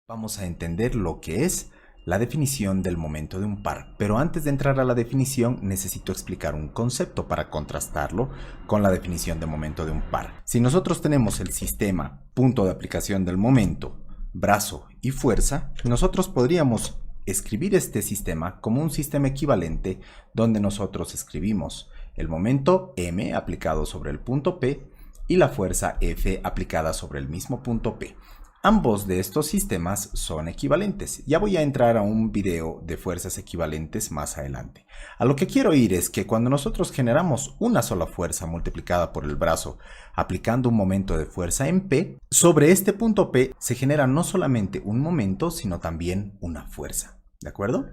Vamos a entender lo que es la definición del momento de un par, pero antes de entrar a la definición necesito explicar un concepto para contrastarlo con la definición de momento de un par. Si nosotros tenemos el sistema punto de aplicación del momento, brazo y fuerza, nosotros podríamos escribir este sistema como un sistema equivalente donde nosotros escribimos el momento m aplicado sobre el punto P y la fuerza F aplicada sobre el mismo punto P. Ambos de estos sistemas son equivalentes. Ya voy a entrar a un video de fuerzas equivalentes más adelante. A lo que quiero ir es que cuando nosotros generamos una sola fuerza multiplicada por el brazo aplicando un momento de fuerza en P, sobre este punto P se genera no solamente un momento, sino también una fuerza. ¿De acuerdo?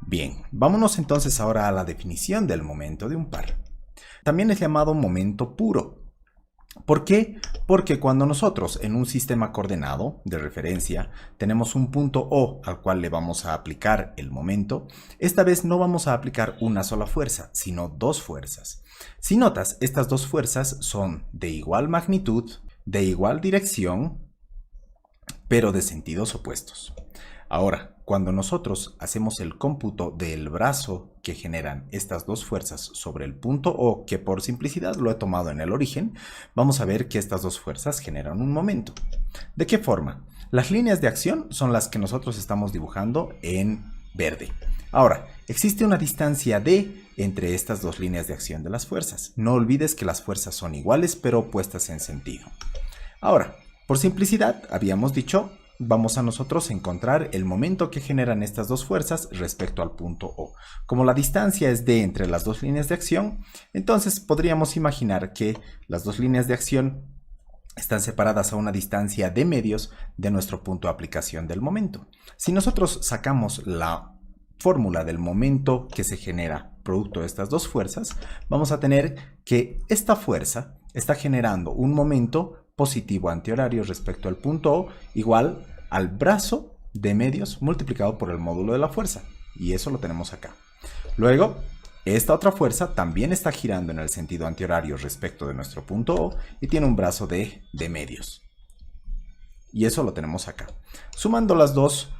Bien, vámonos entonces ahora a la definición del momento de un par. También es llamado momento puro. ¿Por qué? Porque cuando nosotros en un sistema coordenado de referencia tenemos un punto O al cual le vamos a aplicar el momento, esta vez no vamos a aplicar una sola fuerza, sino dos fuerzas. Si notas, estas dos fuerzas son de igual magnitud, de igual dirección, pero de sentidos opuestos. Ahora, cuando nosotros hacemos el cómputo del brazo que generan estas dos fuerzas sobre el punto O, que por simplicidad lo he tomado en el origen, vamos a ver que estas dos fuerzas generan un momento. ¿De qué forma? Las líneas de acción son las que nosotros estamos dibujando en verde. Ahora, existe una distancia d entre estas dos líneas de acción de las fuerzas. No olvides que las fuerzas son iguales pero opuestas en sentido. Ahora, por simplicidad, habíamos dicho, vamos a nosotros encontrar el momento que generan estas dos fuerzas respecto al punto O. Como la distancia es d entre las dos líneas de acción, entonces podríamos imaginar que las dos líneas de acción están separadas a una distancia de medios de nuestro punto de aplicación del momento. Si nosotros sacamos la fórmula del momento que se genera producto de estas dos fuerzas, vamos a tener que esta fuerza está generando un momento positivo antihorario respecto al punto O igual al brazo de medios multiplicado por el módulo de la fuerza. Y eso lo tenemos acá. Luego, esta otra fuerza también está girando en el sentido antihorario respecto de nuestro punto O y tiene un brazo de medios. Y eso lo tenemos acá. Sumando las dos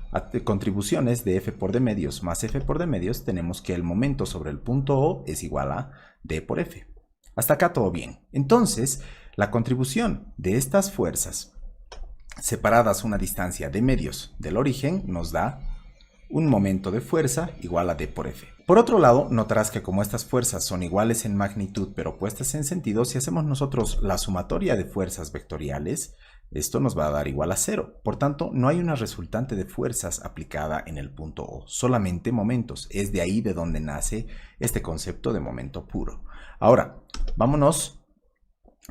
contribuciones de F por d medios más F por d medios, tenemos que el momento sobre el punto O es igual a d por F. Hasta acá todo bien. Entonces, la contribución de estas fuerzas separadas una distancia de medios del origen nos da un momento de fuerza igual a d por F. Por otro lado, notarás que como estas fuerzas son iguales en magnitud pero opuestas en sentido, si hacemos nosotros la sumatoria de fuerzas vectoriales, esto nos va a dar igual a 0. Por tanto, no hay una resultante de fuerzas aplicada en el punto O, solamente momentos. Es de ahí de donde nace este concepto de momento puro. Ahora, vámonos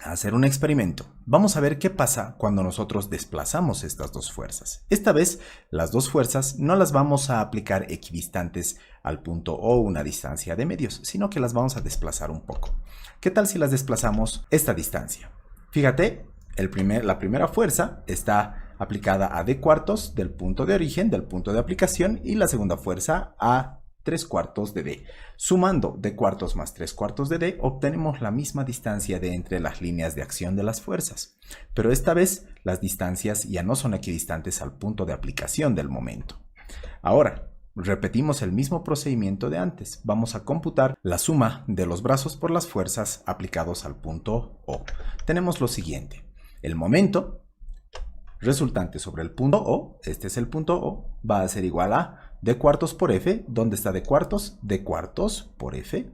a hacer un experimento. Vamos a ver qué pasa cuando nosotros desplazamos estas dos fuerzas. Esta vez, las dos fuerzas no las vamos a aplicar equidistantes al punto O, una distancia de medios, sino que las vamos a desplazar un poco. ¿Qué tal si las desplazamos esta distancia? Fíjate, la primera fuerza está aplicada a d cuartos del punto de origen, del punto de aplicación, y la segunda fuerza a 3/4 de d. Sumando d cuartos más 3/4 de d, obtenemos la misma distancia de entre las líneas de acción de las fuerzas. Pero esta vez las distancias ya no son equidistantes al punto de aplicación del momento. Ahora, repetimos el mismo procedimiento de antes. Vamos a computar la suma de los brazos por las fuerzas aplicados al punto O. Tenemos lo siguiente. El momento resultante sobre el punto O, este es el punto O, va a ser igual a d cuartos por F, ¿dónde está d cuartos? D cuartos por F,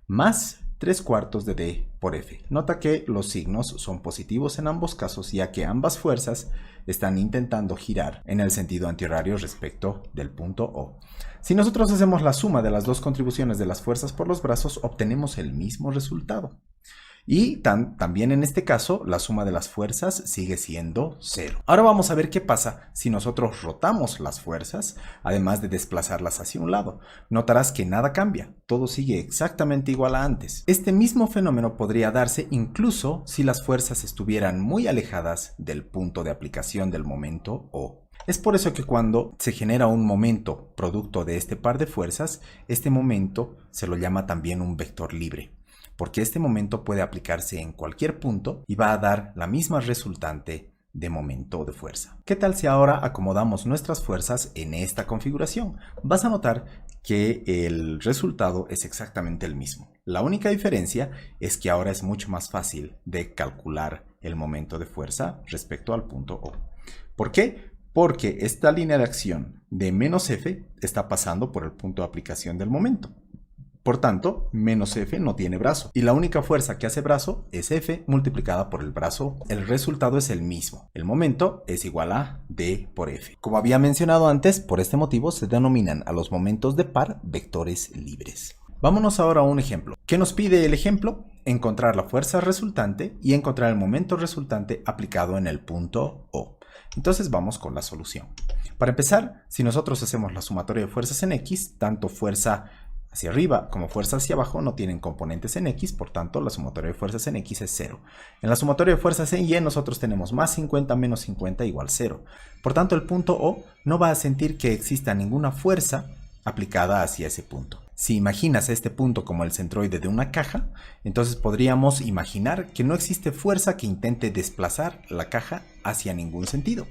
más 3/4 de d por F. Nota que los signos son positivos en ambos casos, ya que ambas fuerzas están intentando girar en el sentido antihorario respecto del punto O. Si nosotros hacemos la suma de las dos contribuciones de las fuerzas por los brazos, obtenemos el mismo resultado. Y también en este caso, la suma de las fuerzas sigue siendo 0. Ahora vamos a ver qué pasa si nosotros rotamos las fuerzas, además de desplazarlas hacia un lado. Notarás que nada cambia, todo sigue exactamente igual a antes. Este mismo fenómeno podría darse incluso si las fuerzas estuvieran muy alejadas del punto de aplicación del momento O. Es por eso que cuando se genera un momento producto de este par de fuerzas, este momento se lo llama también un vector libre, porque este momento puede aplicarse en cualquier punto y va a dar la misma resultante de momento de fuerza. ¿Qué tal si ahora acomodamos nuestras fuerzas en esta configuración? Vas a notar que el resultado es exactamente el mismo. La única diferencia es que ahora es mucho más fácil de calcular el momento de fuerza respecto al punto O. ¿Por qué? Porque esta línea de acción de menos F está pasando por el punto de aplicación del momento. Por tanto, menos F no tiene brazo. Y la única fuerza que hace brazo es F multiplicada por el brazo. El resultado es el mismo. El momento es igual a D por F. Como había mencionado antes, por este motivo se denominan a los momentos de par vectores libres. Vámonos ahora a un ejemplo. ¿Qué nos pide el ejemplo? Encontrar la fuerza resultante y encontrar el momento resultante aplicado en el punto O. Entonces vamos con la solución. Para empezar, si nosotros hacemos la sumatoria de fuerzas en X, tanto fuerza hacia arriba como fuerza hacia abajo no tienen componentes en X, por tanto la sumatoria de fuerzas en X es 0. En la sumatoria de fuerzas en Y nosotros tenemos más 50 menos 50 igual 0. Por tanto el punto O no va a sentir que exista ninguna fuerza aplicada hacia ese punto. Si imaginas este punto como el centroide de una caja, entonces podríamos imaginar que no existe fuerza que intente desplazar la caja hacia ningún sentido.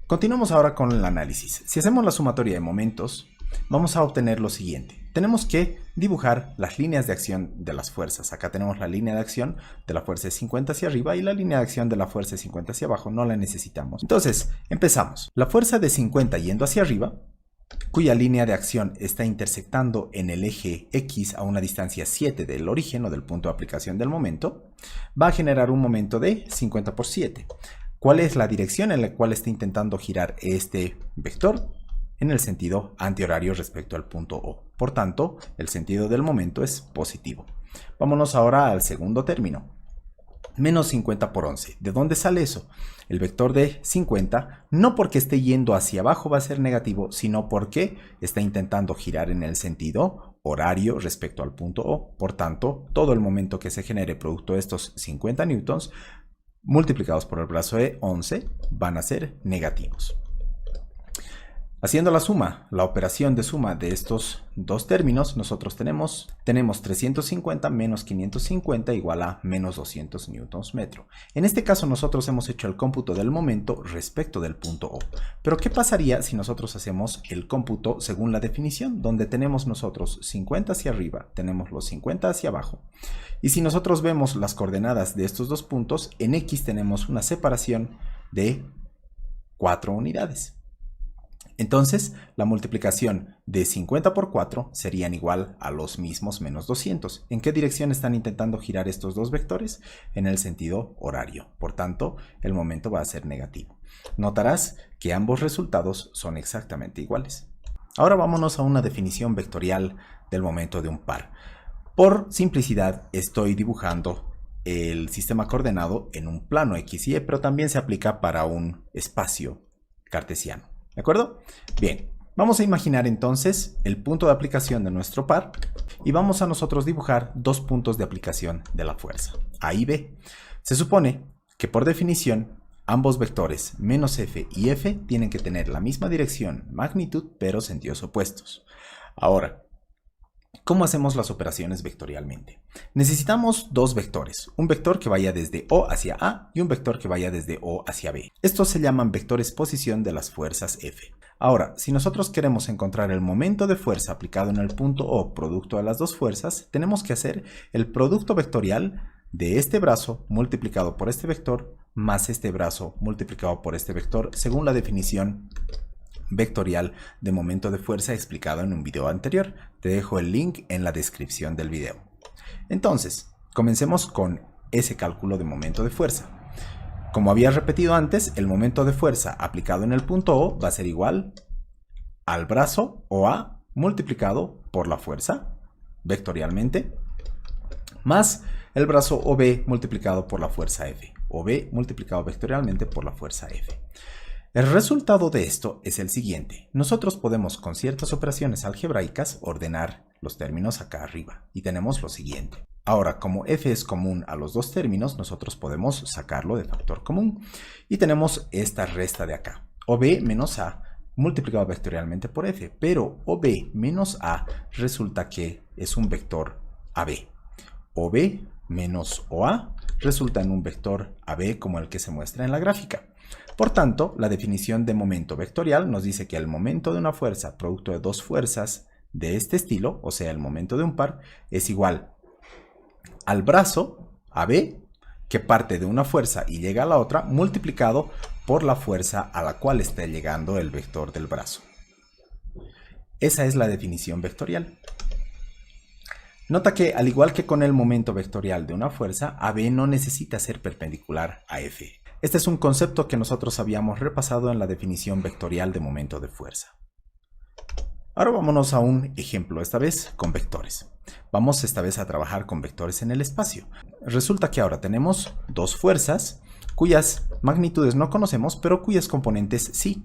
Continuamos ahora con el análisis. Si hacemos la sumatoria de momentos, vamos a obtener lo siguiente. Tenemos que dibujar las líneas de acción de las fuerzas. Acá tenemos la línea de acción de la fuerza de 50 hacia arriba y la línea de acción de la fuerza de 50 hacia abajo no la necesitamos. Entonces, empezamos. La fuerza de 50 yendo hacia arriba, cuya línea de acción está intersectando en el eje X a una distancia 7 del origen o del punto de aplicación del momento, va a generar un momento de 50 por 7. ¿Cuál es la dirección en la cual está intentando girar este vector? En el sentido antihorario respecto al punto O. Por tanto, el sentido del momento es positivo. Vámonos ahora al segundo término. Menos 50 por 11. ¿De dónde sale eso? El vector de 50, no porque esté yendo hacia abajo va a ser negativo, sino porque está intentando girar en el sentido horario respecto al punto O. Por tanto, todo el momento que se genere producto de estos 50 newtons multiplicados por el brazo de 11 van a ser negativos. Haciendo la suma, la operación de suma de estos dos términos, nosotros tenemos 350 menos 550 igual a menos 200 newtons metro. En este caso nosotros hemos hecho el cómputo del momento respecto del punto O. Pero ¿qué pasaría si nosotros hacemos el cómputo según la definición? Donde tenemos nosotros 50 hacia arriba, tenemos los 50 hacia abajo. Y si nosotros vemos las coordenadas de estos dos puntos, en X tenemos una separación de 4 unidades. Entonces, la multiplicación de 50 por 4 serían igual a los mismos menos 200. ¿En qué dirección están intentando girar estos dos vectores? En el sentido horario. Por tanto, el momento va a ser negativo. Notarás que ambos resultados son exactamente iguales. Ahora vámonos a una definición vectorial del momento de un par. Por simplicidad, estoy dibujando el sistema coordenado en un plano X y Y, pero también se aplica para un espacio cartesiano. ¿De acuerdo? Bien, vamos a imaginar entonces el punto de aplicación de nuestro par y vamos a nosotros dibujar dos puntos de aplicación de la fuerza, A y B. Se supone que por definición ambos vectores menos F y F tienen que tener la misma dirección, magnitud, pero sentidos opuestos. Ahora, ¿cómo hacemos las operaciones vectorialmente? Necesitamos dos vectores, un vector que vaya desde O hacia A y un vector que vaya desde O hacia B. Estos se llaman vectores posición de las fuerzas F. Ahora, si nosotros queremos encontrar el momento de fuerza aplicado en el punto O producto de las dos fuerzas, tenemos que hacer el producto vectorial de este brazo multiplicado por este vector más este brazo multiplicado por este vector según la definición vectorial de momento de fuerza explicado en un video anterior. Te dejo el link en la descripción del video. Entonces, comencemos con ese cálculo de momento de fuerza. Como había repetido antes, el momento de fuerza aplicado en el punto O va a ser igual al brazo OA multiplicado por la fuerza vectorialmente más el brazo OB multiplicado por la fuerza F. OB multiplicado vectorialmente por la fuerza F. El resultado de esto es el siguiente. Nosotros podemos con ciertas operaciones algebraicas ordenar los términos acá arriba y tenemos lo siguiente. Ahora, como F es común a los dos términos, nosotros podemos sacarlo de factor común y tenemos esta resta de acá. OB menos A multiplicado vectorialmente por F, pero OB menos A resulta que es un vector AB. OB menos OA resulta en un vector AB como el que se muestra en la gráfica. Por tanto, la definición de momento vectorial nos dice que el momento de una fuerza producto de dos fuerzas de este estilo, o sea, el momento de un par, es igual al brazo AB, que parte de una fuerza y llega a la otra, multiplicado por la fuerza a la cual está llegando el vector del brazo. Esa es la definición vectorial. Nota que, al igual que con el momento vectorial de una fuerza, AB no necesita ser perpendicular a F. Este es un concepto que nosotros habíamos repasado en la definición vectorial de momento de fuerza. Ahora vámonos a un ejemplo, esta vez con vectores. Vamos esta vez a trabajar con vectores en el espacio. Resulta que ahora tenemos dos fuerzas cuyas magnitudes no conocemos, pero cuyas componentes sí.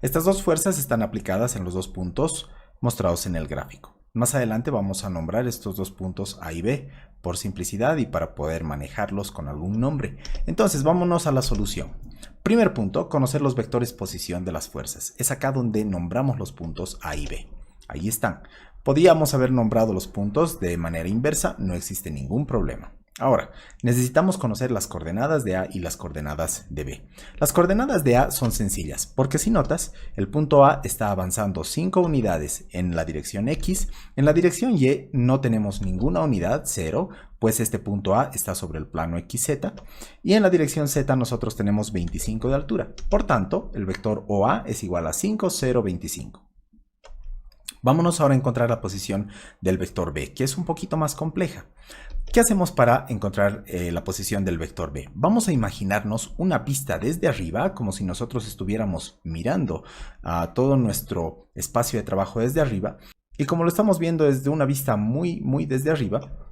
Estas dos fuerzas están aplicadas en los dos puntos mostrados en el gráfico. Más adelante vamos a nombrar estos dos puntos A y B por simplicidad y para poder manejarlos con algún nombre. Entonces vámonos a la solución. Primer punto, conocer los vectores posición de las fuerzas. Es acá donde nombramos los puntos A y B. Ahí están. Podríamos haber nombrado los puntos de manera inversa, no existe ningún problema. Ahora, necesitamos conocer las coordenadas de A y las coordenadas de B. Las coordenadas de A son sencillas, porque si notas, el punto A está avanzando 5 unidades en la dirección X, en la dirección Y no tenemos ninguna unidad, 0, pues este punto A está sobre el plano XZ, y en la dirección Z nosotros tenemos 25 de altura. Por tanto, el vector OA es igual a 5, 0, 25. Vámonos ahora a encontrar la posición del vector B, que es un poquito más compleja. ¿Qué hacemos para encontrar la posición del vector B? Vamos a imaginarnos una vista desde arriba, como si nosotros estuviéramos mirando a todo nuestro espacio de trabajo desde arriba. Y como lo estamos viendo desde una vista muy desde arriba,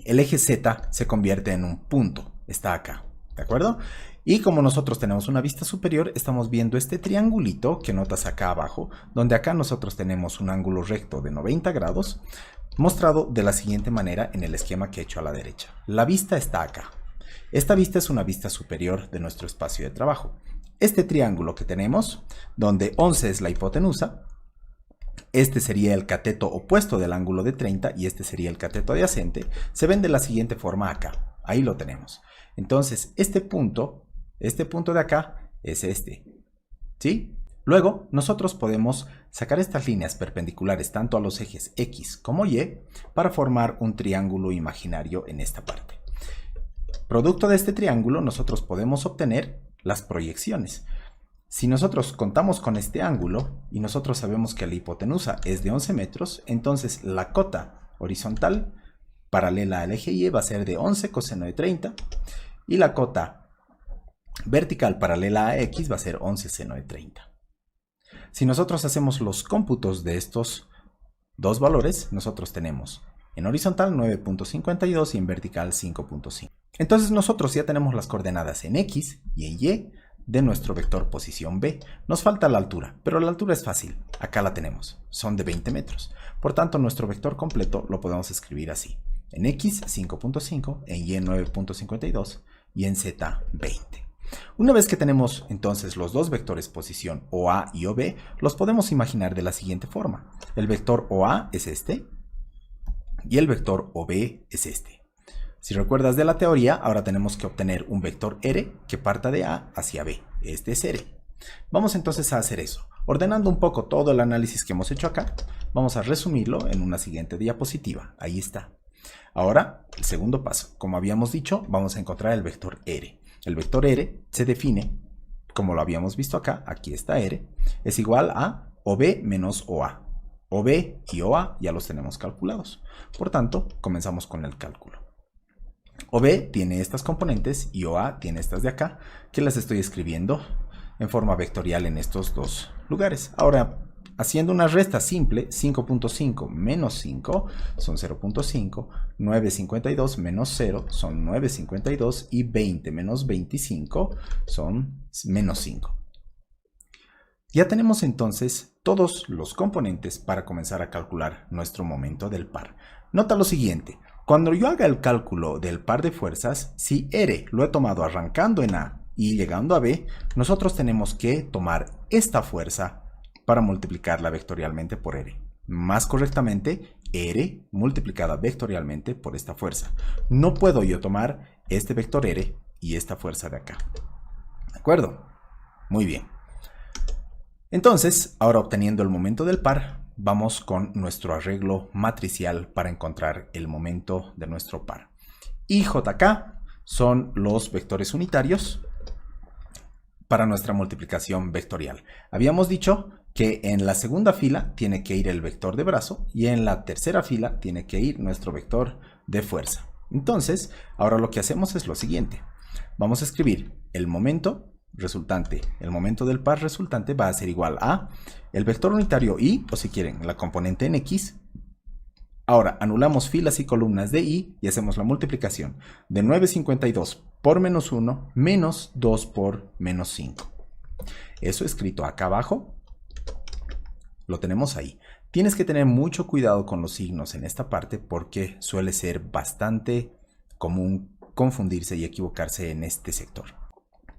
el eje Z se convierte en un punto. Está acá, ¿de acuerdo? Y como nosotros tenemos una vista superior, estamos viendo este triangulito que notas acá abajo, donde acá nosotros tenemos un ángulo recto de 90 grados, mostrado de la siguiente manera en el esquema que he hecho a la derecha. La vista está acá. Esta vista es una vista superior de nuestro espacio de trabajo. Este triángulo que tenemos, donde 11 es la hipotenusa, este sería el cateto opuesto del ángulo de 30 y este sería el cateto adyacente, se ven de la siguiente forma acá. Ahí lo tenemos. Entonces, este punto de acá es este, ¿sí? Luego, nosotros podemos sacar estas líneas perpendiculares tanto a los ejes X como Y para formar un triángulo imaginario en esta parte. Producto de este triángulo, nosotros podemos obtener las proyecciones. Si nosotros contamos con este ángulo y nosotros sabemos que la hipotenusa es de 11 metros, entonces la cota horizontal paralela al eje Y va a ser de 11 coseno de 30 y la cota vertical paralela a X va a ser 11 seno de 30. Si nosotros hacemos los cómputos de estos dos valores, nosotros tenemos en horizontal 9.52 y en vertical 5.5. Entonces nosotros ya tenemos las coordenadas en X y en Y de nuestro vector posición B. Nos falta la altura, pero la altura es fácil. Acá la tenemos, son de 20 metros. Por tanto, nuestro vector completo lo podemos escribir así. En X 5.5, en Y 9.52 y en Z 20. Una vez que tenemos entonces los dos vectores posición OA y OB, los podemos imaginar de la siguiente forma. El vector OA es este y el vector OB es este. Si recuerdas de la teoría, ahora tenemos que obtener un vector R que parta de A hacia B. Este es R. Vamos entonces a hacer eso. Ordenando un poco todo el análisis que hemos hecho acá, vamos a resumirlo en una siguiente diapositiva. Ahí está. Ahora, el segundo paso. Como habíamos dicho, vamos a encontrar el vector R. El vector R se define, como lo habíamos visto acá, aquí está R, es igual a OB menos OA. OB y OA ya los tenemos calculados. Por tanto, comenzamos con el cálculo. OB tiene estas componentes y OA tiene estas de acá, que las estoy escribiendo en forma vectorial en estos dos lugares. Ahora, haciendo una resta simple, 5.5 menos 5 son 0.5, 9.52 menos 0 son 9.52 y 20 menos 25 son menos 5. Ya tenemos entonces todos los componentes para comenzar a calcular nuestro momento del par. Nota lo siguiente, cuando yo haga el cálculo del par de fuerzas, si R lo he tomado arrancando en A y llegando a B, nosotros tenemos que tomar esta fuerza para multiplicarla vectorialmente por R. Más correctamente, R multiplicada vectorialmente por esta fuerza. No puedo yo tomar este vector R y esta fuerza de acá. ¿De acuerdo? Muy bien. Entonces, ahora obteniendo el momento del par, vamos con nuestro arreglo matricial para encontrar el momento de nuestro par. Y JK son los vectores unitarios para nuestra multiplicación vectorial. Habíamos dicho que en la segunda fila tiene que ir el vector de brazo y en la tercera fila tiene que ir nuestro vector de fuerza. Entonces, ahora lo que hacemos es lo siguiente. Vamos a escribir el momento resultante, el momento del par resultante va a ser igual a el vector unitario y, o si quieren, la componente en X. Ahora anulamos filas y columnas de y hacemos la multiplicación de 9,52 por menos 1 menos 2 por menos 5. Eso escrito acá abajo, lo tenemos ahí. Tienes que tener mucho cuidado con los signos en esta parte porque suele ser bastante común confundirse y equivocarse en este sector.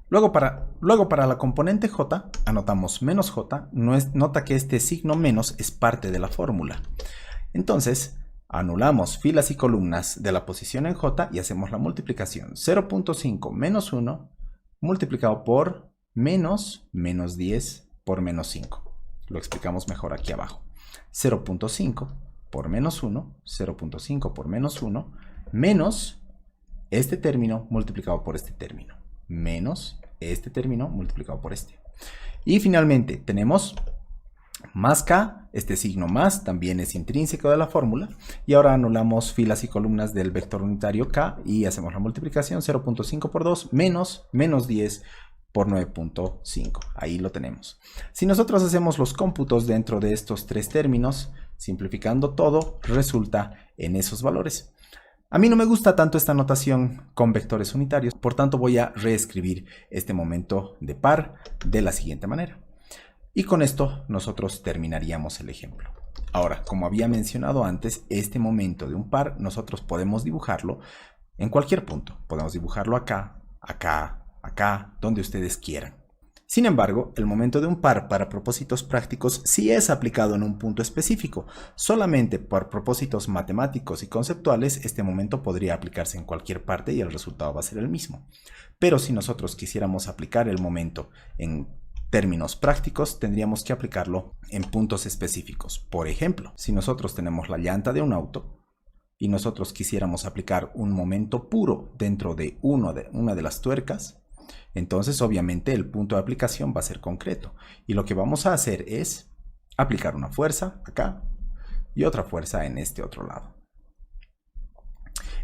Luego para la componente j, anotamos menos j. Nota que este signo menos es parte de la fórmula. Entonces, anulamos filas y columnas de la posición en j y hacemos la multiplicación. 0.5 menos 1 multiplicado por menos 10 por menos 5. Lo explicamos mejor aquí abajo. 0.5 por menos 1, 0.5 por menos 1, menos este término multiplicado por este término, menos este término multiplicado por este. Y finalmente tenemos más k, este signo más también es intrínseco de la fórmula, y ahora anulamos filas y columnas del vector unitario k y hacemos la multiplicación. 0.5 por 2 menos 10 por 9.5. Ahí lo tenemos. Si nosotros hacemos los cómputos dentro de estos tres términos, simplificando todo, resulta en esos valores. A mí no me gusta tanto esta notación con vectores unitarios, por tanto voy a reescribir este momento de par de la siguiente manera. Y con esto nosotros terminaríamos el ejemplo. Ahora, como había mencionado antes, este momento de un par nosotros podemos dibujarlo en cualquier punto. Podemos dibujarlo acá, acá, acá, donde ustedes quieran. Sin embargo, el momento de un par para propósitos prácticos sí es aplicado en un punto específico. Solamente por propósitos matemáticos y conceptuales, este momento podría aplicarse en cualquier parte y el resultado va a ser el mismo. Pero si nosotros quisiéramos aplicar el momento en términos prácticos, tendríamos que aplicarlo en puntos específicos. Por ejemplo, si nosotros tenemos la llanta de un auto y nosotros quisiéramos aplicar un momento puro dentro de una de las tuercas, entonces obviamente el punto de aplicación va a ser concreto. Y lo que vamos a hacer es aplicar una fuerza acá y otra fuerza en este otro lado.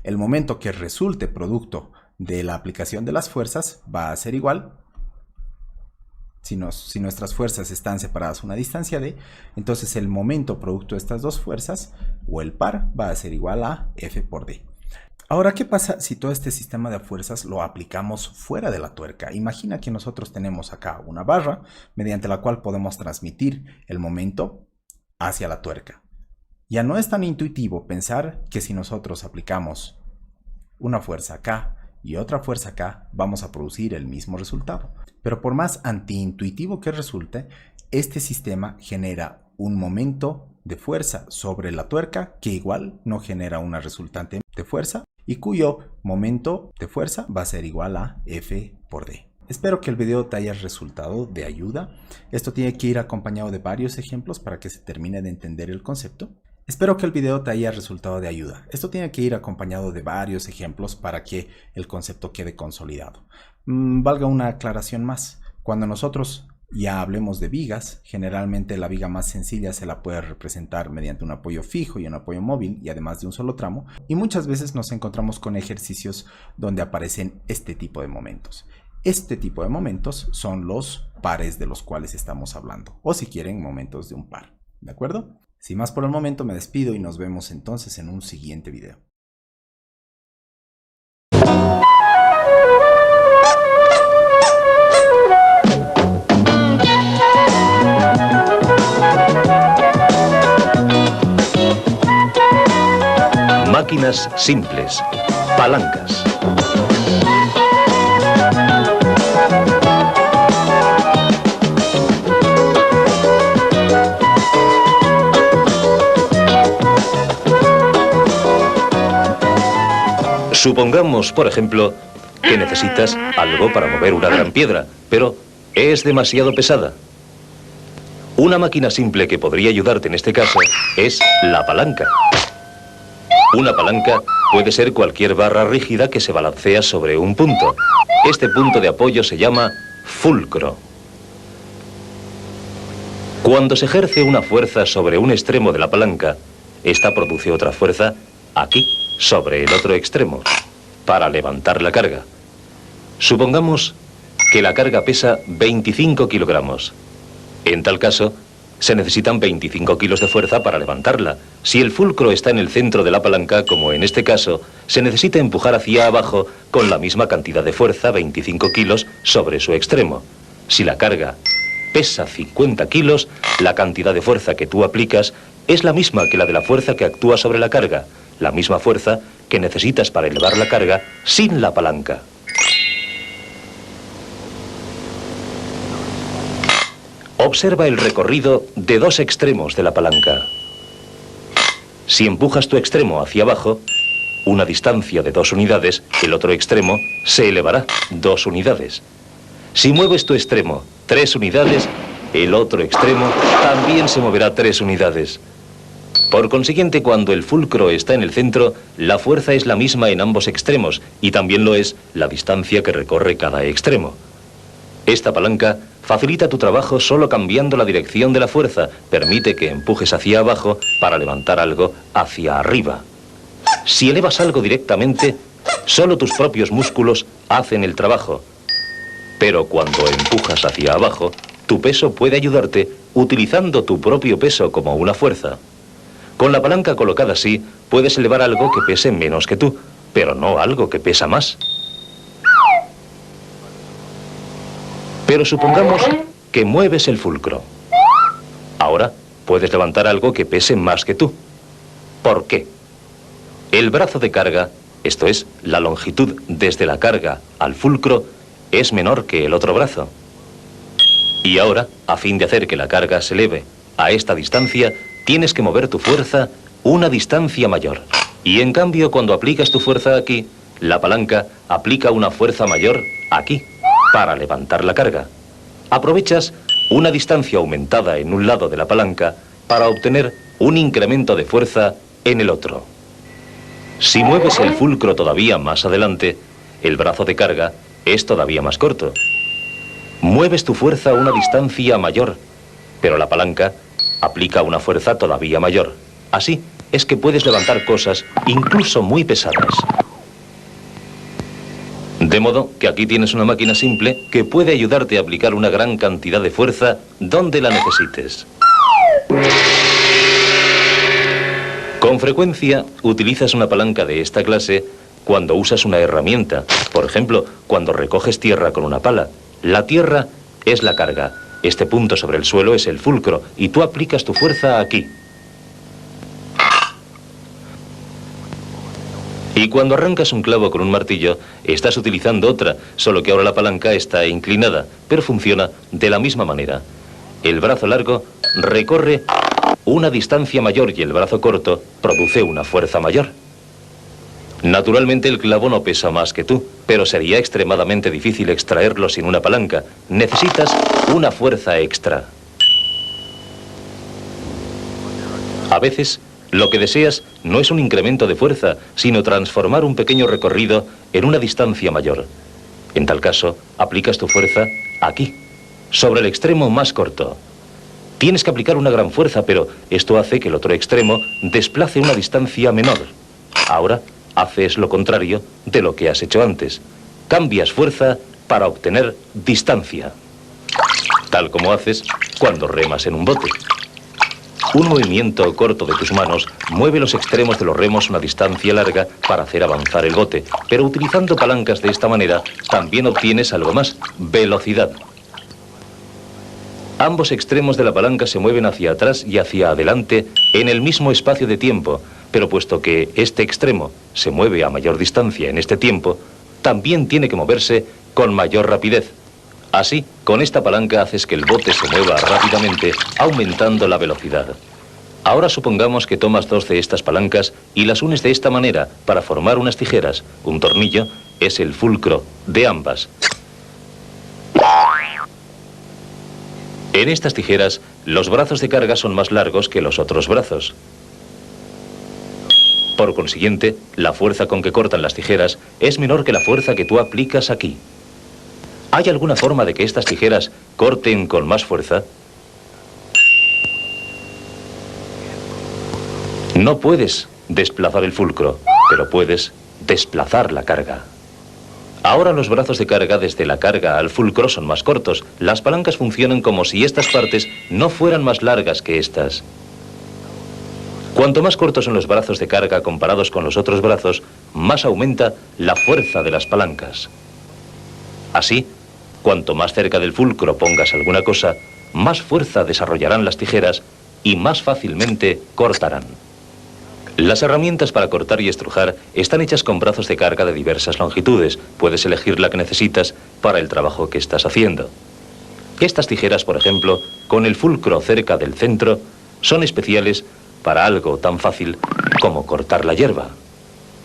El momento que resulte producto de la aplicación de las fuerzas va a ser igual. Si nuestras fuerzas están separadas a una distancia d, entonces el momento producto de estas dos fuerzas, o el par, va a ser igual a F por d. Ahora, ¿qué pasa si todo este sistema de fuerzas lo aplicamos fuera de la tuerca? Imagina que nosotros tenemos acá una barra mediante la cual podemos transmitir el momento hacia la tuerca. Ya no es tan intuitivo pensar que si nosotros aplicamos una fuerza acá y otra fuerza acá, vamos a producir el mismo resultado. Pero por más antiintuitivo que resulte, este sistema genera un momento de fuerza sobre la tuerca que igual no genera una resultante de fuerza y cuyo momento de fuerza va a ser igual a F por D. Espero que el video te haya resultado de ayuda. Esto tiene que ir acompañado de varios ejemplos para que se termine de entender el concepto. Espero que el video te haya resultado de ayuda. Esto tiene que ir acompañado de varios ejemplos para que el concepto quede consolidado. Valga una aclaración más. Cuando nosotros ya hablemos de vigas, generalmente la viga más sencilla se la puede representar mediante un apoyo fijo y un apoyo móvil y además de un solo tramo. Y muchas veces nos encontramos con ejercicios donde aparecen este tipo de momentos. Este tipo de momentos son los pares de los cuales estamos hablando. O si quieren, momentos de un par. ¿De acuerdo? Sin más por el momento me despido y nos vemos entonces en un siguiente video. Máquinas simples, palancas. Supongamos, por ejemplo, que necesitas algo para mover una gran piedra, pero es demasiado pesada. Una máquina simple que podría ayudarte en este caso es la palanca. Una palanca puede ser cualquier barra rígida que se balancea sobre un punto. Este punto de apoyo se llama fulcro. Cuando se ejerce una fuerza sobre un extremo de la palanca, esta produce otra fuerza aquí, sobre el otro extremo, para levantar la carga. Supongamos que la carga pesa 25 kilogramos. En tal caso, se necesitan 25 kilos de fuerza para levantarla. Si el fulcro está en el centro de la palanca, como en este caso, se necesita empujar hacia abajo con la misma cantidad de fuerza, 25 kilos, sobre su extremo. Si la carga pesa 50 kilos, la cantidad de fuerza que tú aplicas es la misma que la de la fuerza que actúa sobre la carga, la misma fuerza que necesitas para elevar la carga sin la palanca. Observa el recorrido de dos extremos de la palanca. Si empujas tu extremo hacia abajo, una distancia de 2 unidades, el otro extremo se elevará 2 unidades. Si mueves tu extremo 3 unidades, el otro extremo también se moverá 3 unidades. Por consiguiente, cuando el fulcro está en el centro, la fuerza es la misma en ambos extremos y también lo es la distancia que recorre cada extremo. Esta palanca facilita tu trabajo solo cambiando la dirección de la fuerza. Permite que empujes hacia abajo para levantar algo hacia arriba. Si elevas algo directamente, solo tus propios músculos hacen el trabajo. Pero cuando empujas hacia abajo, tu peso puede ayudarte utilizando tu propio peso como una fuerza. Con la palanca colocada así, puedes elevar algo que pese menos que tú, pero no algo que pesa más. Pero supongamos que mueves el fulcro. Ahora puedes levantar algo que pese más que tú. ¿Por qué? El brazo de carga, esto es, la longitud desde la carga al fulcro, es menor que el otro brazo. Y ahora, a fin de hacer que la carga se eleve a esta distancia, tienes que mover tu fuerza una distancia mayor. Y en cambio, cuando aplicas tu fuerza aquí, la palanca aplica una fuerza mayor aquí, para levantar la carga. Aprovechas una distancia aumentada en un lado de la palanca para obtener un incremento de fuerza en el otro. Si mueves el fulcro todavía más adelante, el brazo de carga es todavía más corto. Mueves tu fuerza a una distancia mayor, pero la palanca aplica una fuerza todavía mayor. Así es que puedes levantar cosas incluso muy pesadas. De modo que aquí tienes una máquina simple que puede ayudarte a aplicar una gran cantidad de fuerza donde la necesites. Con frecuencia utilizas una palanca de esta clase cuando usas una herramienta. Por ejemplo, cuando recoges tierra con una pala. La tierra es la carga. Este punto sobre el suelo es el fulcro y tú aplicas tu fuerza aquí. Y cuando arrancas un clavo con un martillo, estás utilizando otra, solo que ahora la palanca está inclinada, pero funciona de la misma manera. El brazo largo recorre una distancia mayor y el brazo corto produce una fuerza mayor. Naturalmente el clavo no pesa más que tú, pero sería extremadamente difícil extraerlo sin una palanca. Necesitas una fuerza extra. A veces, lo que deseas no es un incremento de fuerza, sino transformar un pequeño recorrido en una distancia mayor. En tal caso, aplicas tu fuerza aquí, sobre el extremo más corto. Tienes que aplicar una gran fuerza, pero esto hace que el otro extremo desplace una distancia menor. Ahora, haces lo contrario de lo que has hecho antes. Cambias fuerza para obtener distancia. Tal como haces cuando remas en un bote. Un movimiento corto de tus manos mueve los extremos de los remos una distancia larga para hacer avanzar el bote, pero utilizando palancas de esta manera también obtienes algo más, velocidad. Ambos extremos de la palanca se mueven hacia atrás y hacia adelante en el mismo espacio de tiempo, pero puesto que este extremo se mueve a mayor distancia en este tiempo, también tiene que moverse con mayor rapidez. Así, con esta palanca haces que el bote se mueva rápidamente, aumentando la velocidad. Ahora supongamos que tomas dos de estas palancas y las unes de esta manera para formar unas tijeras. Un tornillo es el fulcro de ambas. En estas tijeras, los brazos de carga son más largos que los otros brazos. Por consiguiente, la fuerza con que cortan las tijeras es menor que la fuerza que tú aplicas aquí. ¿Hay alguna forma de que estas tijeras corten con más fuerza? No puedes desplazar el fulcro, pero puedes desplazar la carga. Ahora los brazos de carga desde la carga al fulcro son más cortos. Las palancas funcionan como si estas partes no fueran más largas que estas. Cuanto más cortos son los brazos de carga comparados con los otros brazos, más aumenta la fuerza de las palancas. Así, cuanto más cerca del fulcro pongas alguna cosa, más fuerza desarrollarán las tijeras y más fácilmente cortarán. Las herramientas para cortar y estrujar están hechas con brazos de carga de diversas longitudes. Puedes elegir la que necesitas para el trabajo que estás haciendo. Estas tijeras, por ejemplo, con el fulcro cerca del centro, son especiales para algo tan fácil como cortar la hierba.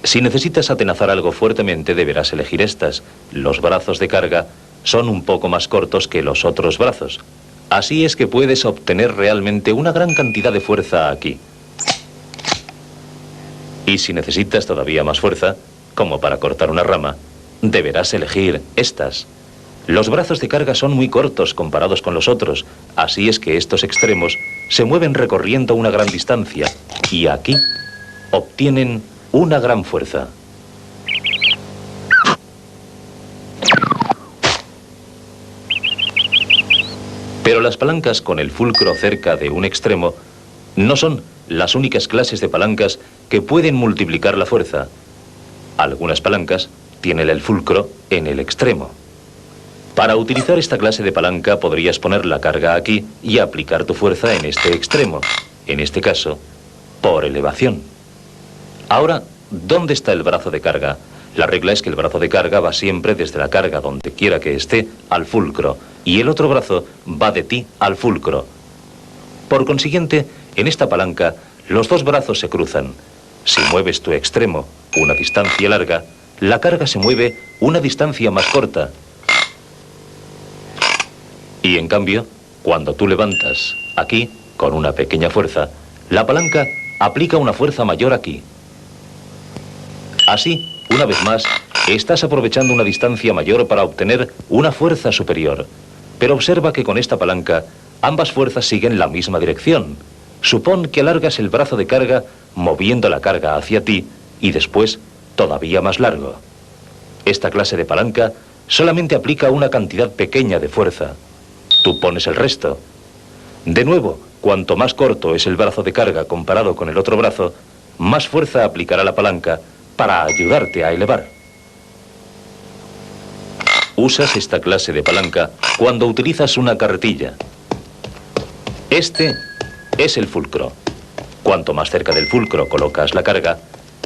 Si necesitas atenazar algo fuertemente, deberás elegir estas. Los brazos de carga son un poco más cortos que los otros brazos. Así es que puedes obtener realmente una gran cantidad de fuerza aquí. Y si necesitas todavía más fuerza, como para cortar una rama, deberás elegir estas. Los brazos de carga son muy cortos comparados con los otros, así es que estos extremos se mueven recorriendo una gran distancia y aquí obtienen una gran fuerza. Pero las palancas con el fulcro cerca de un extremo no son las únicas clases de palancas que pueden multiplicar la fuerza. Algunas palancas tienen el fulcro en el extremo. Para utilizar esta clase de palanca podrías poner la carga aquí y aplicar tu fuerza en este extremo. En este caso, por elevación. Ahora, ¿dónde está el brazo de carga? La regla es que el brazo de carga va siempre desde la carga, donde quiera que esté, al fulcro. Y el otro brazo va de ti al fulcro. Por consiguiente, en esta palanca, los dos brazos se cruzan. Si mueves tu extremo una distancia larga, la carga se mueve una distancia más corta. Y en cambio, cuando tú levantas aquí, con una pequeña fuerza, la palanca aplica una fuerza mayor aquí. Así, una vez más, estás aprovechando una distancia mayor para obtener una fuerza superior. Pero observa que con esta palanca, ambas fuerzas siguen la misma dirección. Supón que alargas el brazo de carga moviendo la carga hacia ti y después todavía más largo. Esta clase de palanca solamente aplica una cantidad pequeña de fuerza. Tú pones el resto. De nuevo, cuanto más corto es el brazo de carga comparado con el otro brazo, más fuerza aplicará la palanca para ayudarte a elevar. Usas esta clase de palanca cuando utilizas una carretilla. Este es el fulcro. Cuanto más cerca del fulcro colocas la carga,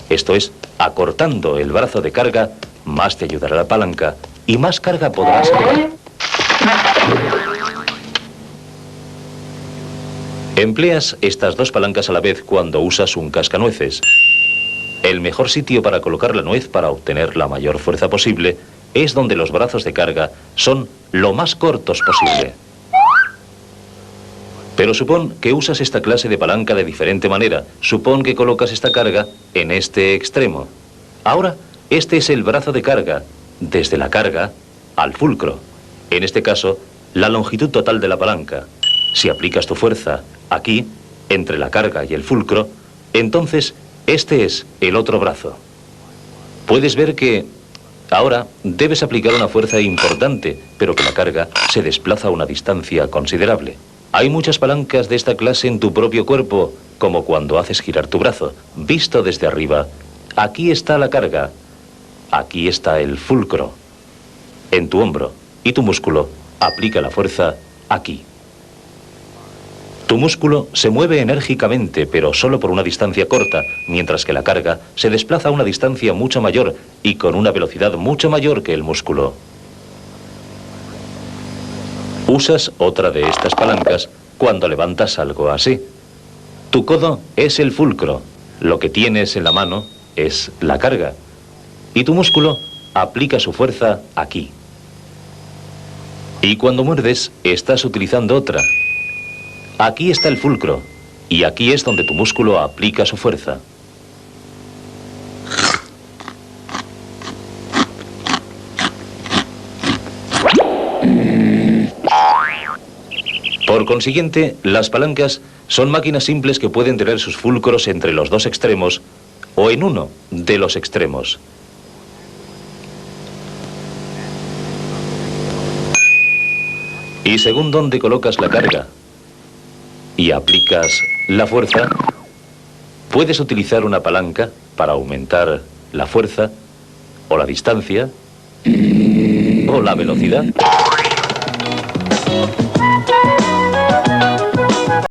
esto es, acortando el brazo de carga, más te ayudará la palanca y más carga podrás elevar. Empleas estas dos palancas a la vez cuando usas un cascanueces. El mejor sitio para colocar la nuez para obtener la mayor fuerza posible es donde los brazos de carga son lo más cortos posible. Pero supón que usas esta clase de palanca de diferente manera. Supón que colocas esta carga en este extremo. Ahora, este es el brazo de carga, desde la carga al fulcro. En este caso, la longitud total de la palanca. Si aplicas tu fuerza aquí, entre la carga y el fulcro, entonces este es el otro brazo. Puedes ver que ahora debes aplicar una fuerza importante, pero que la carga se desplaza a una distancia considerable. Hay muchas palancas de esta clase en tu propio cuerpo, como cuando haces girar tu brazo. Visto desde arriba, aquí está la carga, aquí está el fulcro, en tu hombro, y tu músculo aplica la fuerza aquí. Tu músculo se mueve enérgicamente, pero solo por una distancia corta, mientras que la carga se desplaza a una distancia mucho mayor y con una velocidad mucho mayor que el músculo. Usas otra de estas palancas cuando levantas algo así. Tu codo es el fulcro. Lo que tienes en la mano es la carga. Y tu músculo aplica su fuerza aquí. Y cuando muerdes, estás utilizando otra. Aquí está el fulcro. Y aquí es donde tu músculo aplica su fuerza. Por consiguiente, las palancas son máquinas simples que pueden tener sus fulcros entre los dos extremos o en uno de los extremos. Y según dónde colocas la carga y aplicas la fuerza, puedes utilizar una palanca para aumentar la fuerza o la distancia o la velocidad.